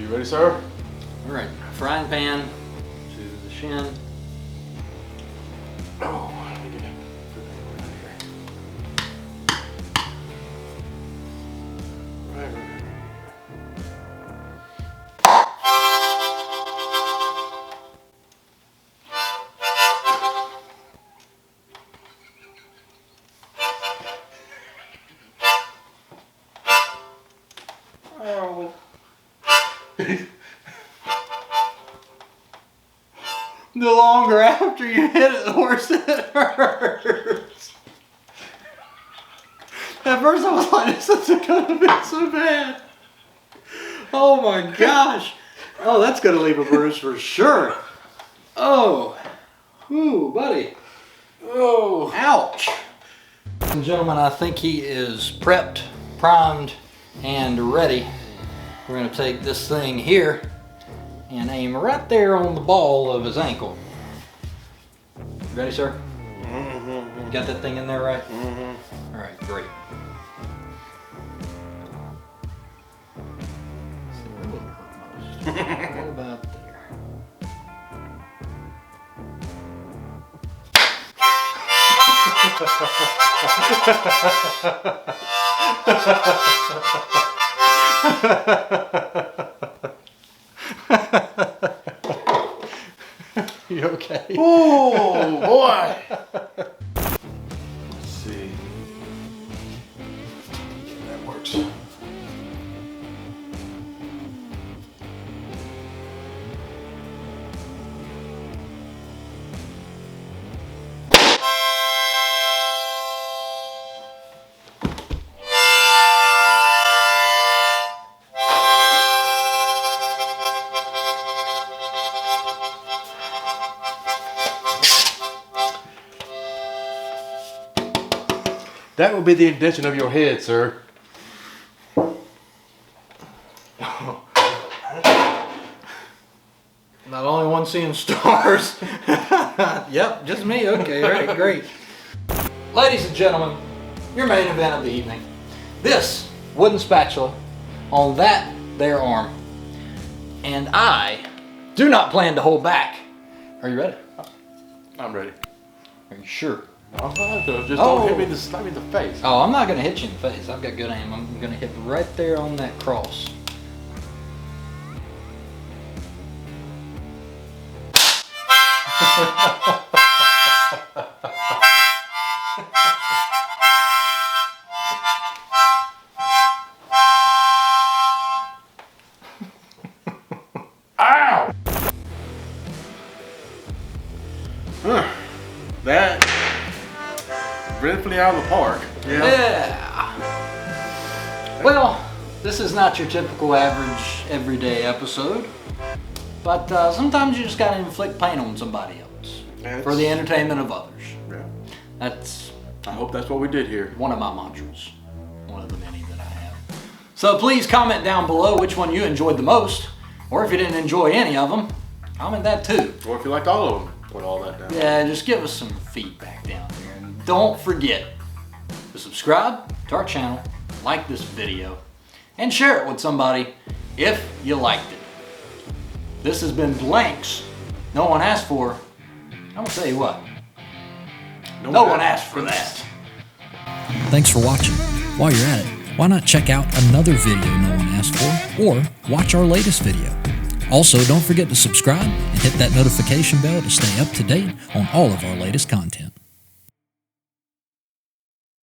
you ready, sir? All right, frying pan to the Shin. Oh, let me get it. Right. Oh. The longer after you hit it, the worse it hurts. At first I was like, this isn't gonna be so bad. Oh my gosh. Oh, that's gonna leave a bruise for sure. Oh. Ooh, buddy. Oh. Ouch. Ladies and gentlemen, I think he is prepped, primed, and ready. We're gonna take this thing here and aim right there on the ball of his ankle. Ready, sir? Mm-hmm. Got that thing in there right? Mm-hmm. All right, great. See where it would hurt most. What about You okay? Oh boy! Let's see. That works. That will be the intention of your head, sir. Not only one seeing stars. Yep, just me. Okay, all right, great. Ladies and gentlemen, your main event of the evening. This wooden spatula on that there arm. And I do not plan to hold back. Are you ready? I'm ready. Are you sure? I'm fine, though. Just don't hit me, slap me in the face. Oh, I'm not going to hit you in the face. I've got good aim. I'm going to hit right there on that cross. Ow! That really flew out of the park. Yeah. Well, this is not your typical average everyday episode, but sometimes you just got to inflict pain on somebody else for the entertainment of others. Yeah. I hope that's what we did here. One of my mantras, one of the many that I have. So please comment down below which one you enjoyed the most, or if you didn't enjoy any of them, comment that too. Or if you liked all of them, put all that down. Yeah, just give us some feedback down there. And don't forget to subscribe to our channel, like this video, and share it with somebody if you liked it. This has been Blanks. No one asked for. I'm gonna tell you what. No one asked for that. Thanks for watching. While you're at it, why not check out another video no one asked for, or watch our latest video. Also, don't forget to subscribe and hit that notification bell to stay up to date on all of our latest content.